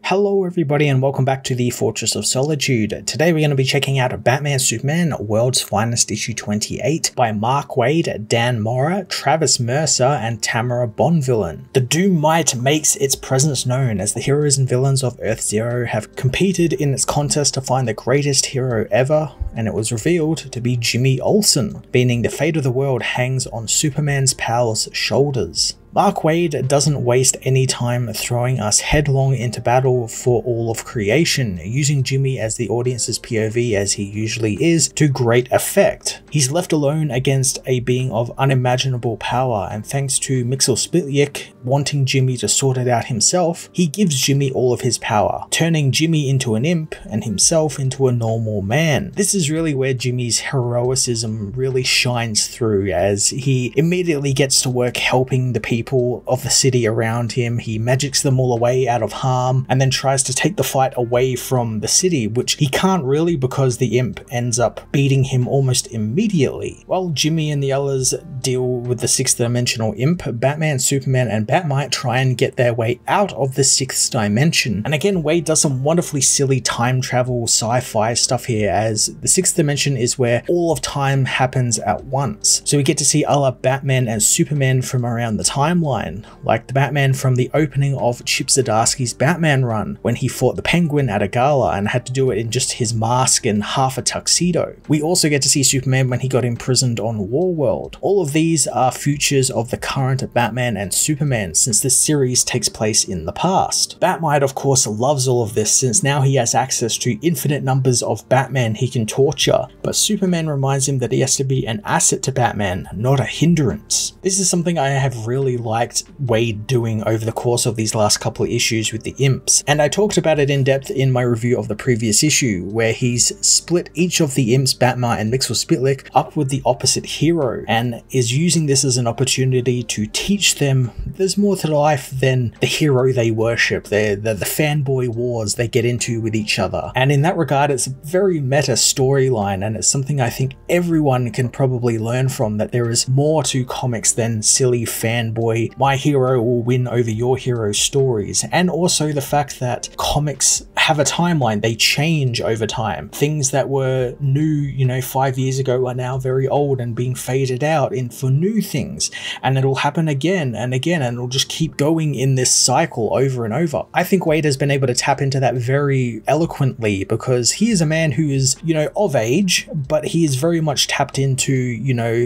Hello everybody and welcome back to the Fortress of Solitude. Today we're going to be checking out Batman Superman World's Finest issue 28 by Mark Waid, Dan Mora, Travis Mercer and Tamara Bonvillain. The Doom Might makes its presence known as the heroes and villains of Earth-Zero have competed in its contest to find the greatest hero ever, and it was revealed to be Jimmy Olsen, meaning the fate of the world hangs on Superman's powerless shoulders. Mark Waid doesn't waste any time throwing us headlong into battle for all of creation, using Jimmy as the audience's POV as he usually is to great effect. He's left alone against a being of unimaginable power, and thanks to Mxyzptlk wanting Jimmy to sort it out himself, he gives Jimmy all of his power, turning Jimmy into an imp and himself into a normal man. This is really where Jimmy's heroicism really shines through, as he immediately gets to work helping the people of the city around him. He magics them all away out of harm and then tries to take the fight away from the city, which he can't really because the imp ends up beating him almost immediately. While Jimmy and the others deal with the sixth dimensional imp, Batman, Superman and Batmite try and get their way out of the sixth dimension. And again, Waid does some wonderfully silly time travel sci-fi stuff here, as the sixth dimension is where all of time happens at once. So we get to see other Batman and Superman from around the timeline, like the Batman from the opening of Chip Zdarsky's Batman run, when he fought the Penguin at a gala and had to do it in just his mask and half a tuxedo. We also get to see Superman when he got imprisoned on Warworld. All of these are futures of the current Batman and Superman, since this series takes place in the past. Batmite of course loves all of this, since now he has access to infinite numbers of Batman he can torture, but Superman reminds him that he has to be an asset to Batman, not a hindrance. This is something I have really liked Waid doing over the course of these last couple of issues with the imps, and I talked about it in depth in my review of the previous issue, where he's split each of the imps, Batmite and Mxyzptlk, up with the opposite hero, and is using this as an opportunity to teach them there's more to life than the hero they worship, the fanboy wars they get into with each other. And in that regard, it's a very meta storyline, and it's something I think everyone can probably learn from, that there is more to comics than silly fanboy my hero will win over your hero stories, and also the fact that comics have a timeline. They change over time. Things that were new, 5 years ago are now very old and being faded out for new things, and it'll happen again and again, and it'll just keep going in this cycle over and over. I think Waid has been able to tap into that very eloquently, because he is a man who is, of age, but he is very much tapped into,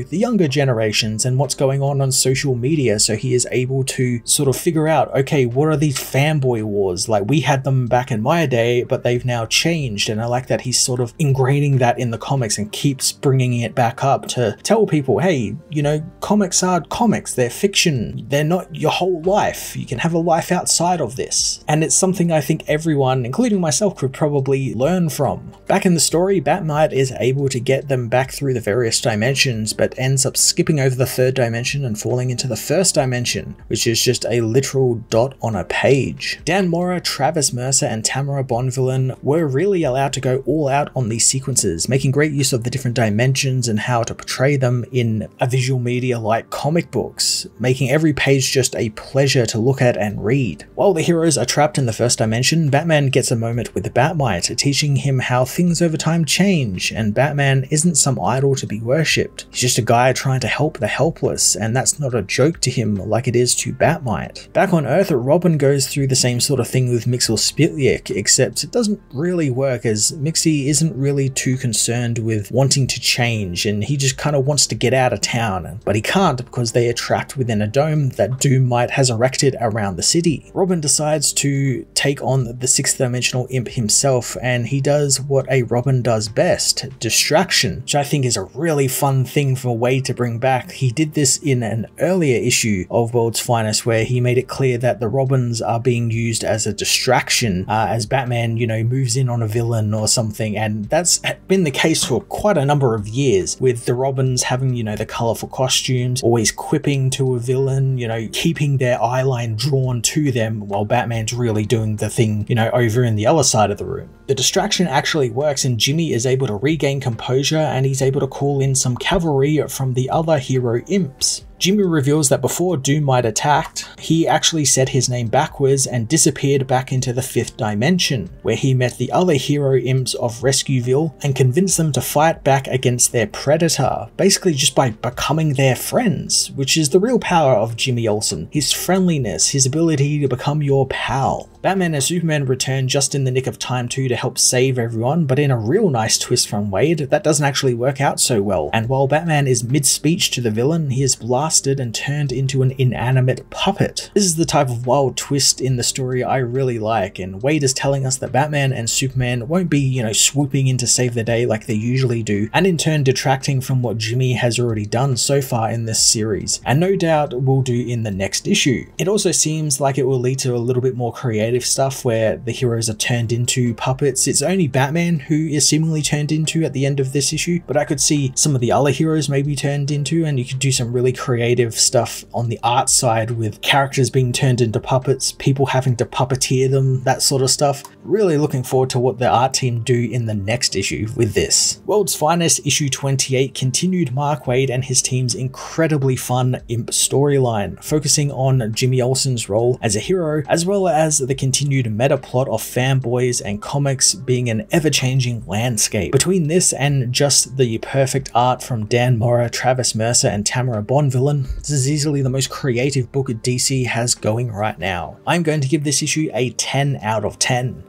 the younger generations and what's going on social media, so he is able to sort of figure out, okay, what are these fanboy wars? Like, we had them back in my day, but they've now changed, and I like that he's sort of ingraining that in the comics and keeps bringing it back up to tell people, hey, comics are comics, they're fiction, they're not your whole life, you can have a life outside of this. And it's something I think everyone, including myself, could probably learn from. Back in the story, Batmite is able to get them back through the various dimensions, but ends up skipping over the third dimension and falling into the first dimension, which is just a literal dot on a page. Dan Mora, Travis Mercer and Tamara Bonvillain were really allowed to go all out on these sequences, making great use of the different dimensions and how to portray them in a visual media like comic books, making every page just a pleasure to look at and read. While the heroes are trapped in the first dimension, Batman gets a moment with the Batmite, teaching him how things over time change, and Batman isn't some idol to be worshipped. He's just a guy trying to help the helpless, and that's not a joke to him like it is to Batmite. Back on Earth, Robin goes through the same sort of thing with Mxyzptlk, except it doesn't really work, as Mixie isn't really too concerned with wanting to change, and he just kind of wants to get out of town, but he can't because they are trapped within a dome that Doom Might has erected around the city. Robin decides to take on the sixth dimensional imp himself, and he does what a Robin does best, distraction, which I think is a really fun thing for Waid to bring back. He did this in an earlier issue of World's Finest, where he made it clear that the Robins are being used as a distraction as Batman, moves in on a villain or something, and that's been the case for quite a number of years, with the Robins having, the colourful costumes, always quipping to a villain, keeping their eyeline drawn to them, while Batman's really doing the thing, over in the other side of the room. The distraction actually works, and Jimmy is able to regain composure, and he's able to call in some cavalry from the other hero imps. Jimmy reveals that before Doom Might attacked, he actually said his name backwards and disappeared back into the 5th dimension, where he met the other hero imps of Rescueville and convinced them to fight back against their predator, basically just by becoming their friends, which is the real power of Jimmy Olsen, his friendliness, his ability to become your pal. Batman and Superman return just in the nick of time too to help save everyone, but in a real nice twist from Wade, that doesn't actually work out so well, and while Batman is mid-speech to the villain, he is blasted and turned into an inanimate puppet. This is the type of wild twist in the story I really like, and Wade is telling us that Batman and Superman won't be, swooping in to save the day like they usually do, and in turn detracting from what Jimmy has already done so far in this series, and no doubt will do in the next issue. It also seems like it will lead to a little bit more creative stuff where the heroes are turned into puppets. It's only Batman who is seemingly turned into at the end of this issue, but I could see some of the other heroes maybe turned into, and you could do some really creative stuff on the art side with characters being turned into puppets, people having to puppeteer them, that sort of stuff. Really looking forward to what the art team do in the next issue with this. World's Finest issue 28 continued Mark Waid and his team's incredibly fun imp storyline, focusing on Jimmy Olsen's role as a hero, as well as the continued meta plot of fanboys and comics being an ever-changing landscape. Between this and just the perfect art from Dan Mora, Travis Mercer, and Tamara Bonvillain, this is easily the most creative book DC has going right now. I'm going to give this issue a 10 out of 10.